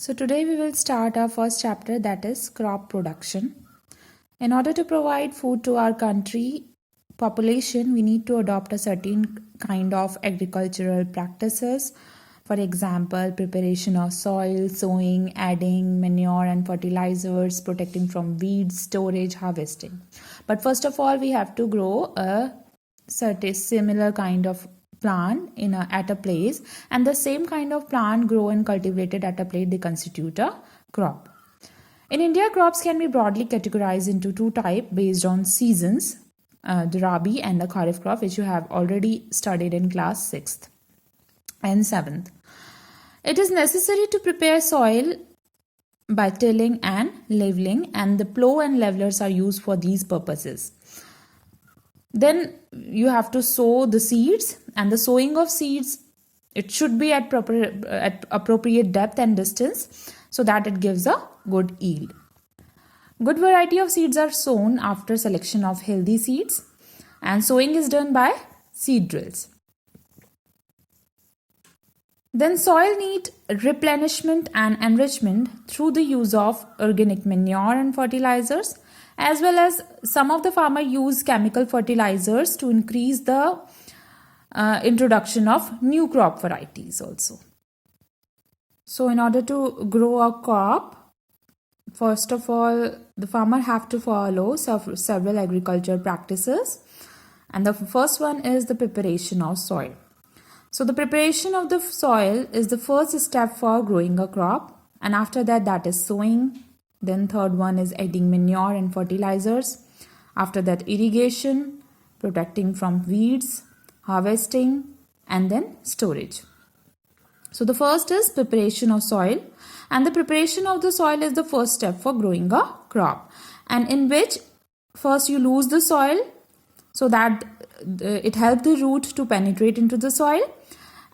So today we will start our first chapter, that is crop production. In order to provide food to our country population, we need to adopt a certain kind of agricultural practices. For example, preparation of soil, sowing, adding manure and fertilizers, protecting from weeds, storage, harvesting. But first of all, we have to grow a certain similar kind of plant at a place, and the same kind of plant grow and cultivated at a place, they constitute a crop. In India, crops can be broadly categorized into two types based on seasons, the Rabi and the Kharif crop, which you have already studied in class 6th and 7th. It is necessary to prepare soil by tilling and leveling, and the plow and levelers are used for these purposes. Then you have to sow the seeds, and the sowing of seeds, it should be at appropriate depth and distance so that it gives a good yield. Good variety of seeds are sown after selection of healthy seeds, and sowing is done by seed drills. Then soil need replenishment and enrichment through the use of organic manure and fertilizers, as well as some of the farmers use chemical fertilizers to increase the introduction of new crop varieties also. So in order to grow a crop, first of all, the farmer have to follow several agriculture practices, and the first one is the preparation of soil. So the preparation of the soil is the first step for growing a crop, and after that is sowing. Then third one is adding manure and fertilizers. After that, irrigation, protecting from weeds, harvesting, and then storage. So the first is preparation of soil, and the preparation of the soil is the first step for growing a crop, and in which first you lose the soil so that it helps the root to penetrate into the soil,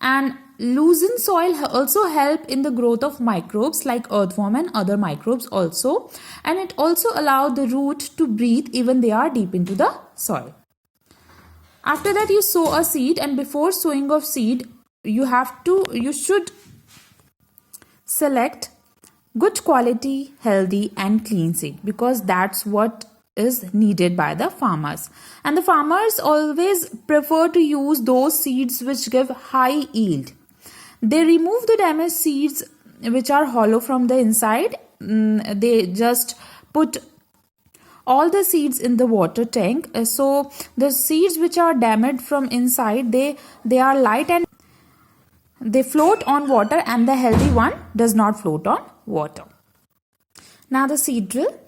and loosened soil also help in the growth of microbes like earthworm and other microbes also, and it also allow the root to breathe even they are deep into the soil. After that, you sow a seed, and before sowing of seed, you should select good quality, healthy and clean seed, because that's what is needed by the farmers, and the farmers always prefer to use those seeds which give high yield. They remove the damaged seeds which are hollow from the inside. They just put all the seeds in the water tank, so the seeds which are damaged from inside, they are light and they float on water, and the healthy one does not float on water. Now the seed drill.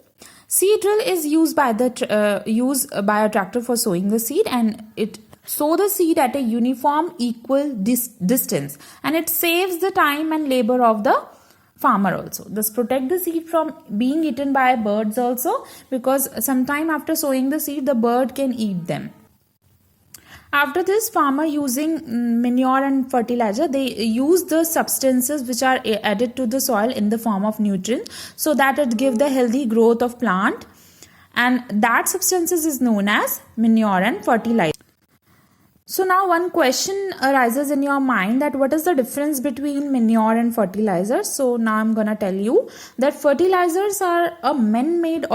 Seed drill is used by a tractor for sowing the seed, and it sow the seed at a uniform equal distance, and it saves the time and labor of the farmer also. This protect the seed from being eaten by birds also, because sometime after sowing the seed, the bird can eat them. After this, farmer using manure and fertilizer, they use the substances which are added to the soil in the form of nutrients, so that it give the healthy growth of plant, and that substances is known as manure and fertilizer. So now one question arises in your mind, that what is the difference between manure and fertilizers? So now I'm gonna tell you that fertilizers are a man-made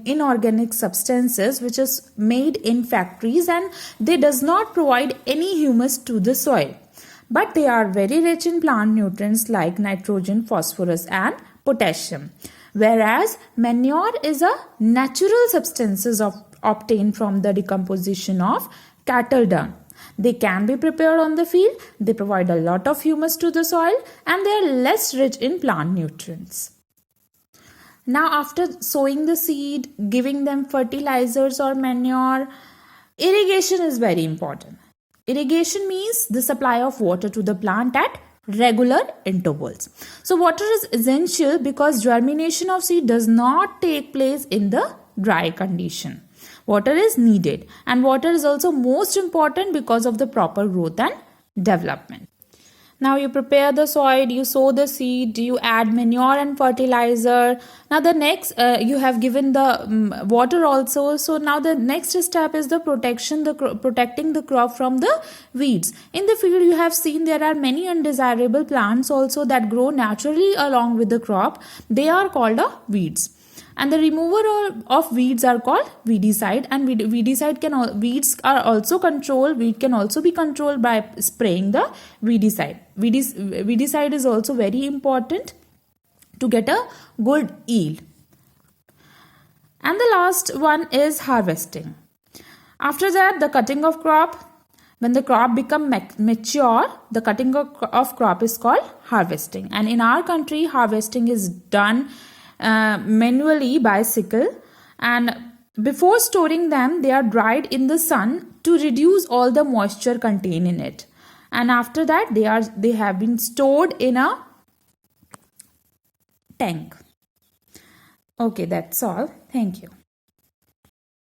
inorganic substances which is made in factories, and they does not provide any humus to the soil, but they are very rich in plant nutrients like nitrogen, phosphorus and potassium. Whereas manure is a natural substances obtained from the decomposition of cattle dung. They can be prepared on the field, they provide a lot of humus to the soil, and they are less rich in plant nutrients. Now after sowing the seed, giving them fertilizers or manure, irrigation is very important. Irrigation means the supply of water to the plant at regular intervals. So water is essential because germination of seed does not take place in the dry condition. Water is needed, and water is also most important because of the proper growth and development. Now you prepare the soil, you sow the seed, you add manure and fertilizer. Now the next, you have given the water also. So now the next step is the protecting the crop from the weeds. In the field you have seen there are many undesirable plants also that grow naturally along with the crop. They are called weeds. And the remover of weeds are called weedicide, and weeds are also controlled. Weed can also be controlled by spraying the weedicide. Weedicide is also very important to get a good yield. And the last one is harvesting. After that, the cutting of crop. When the crop become mature, the cutting of crop is called harvesting. And in our country, harvesting is done manually by sickle, and before storing them they are dried in the sun to reduce all the moisture contained in it, and after that they have been stored in a tank. Okay, that's all. Thank you.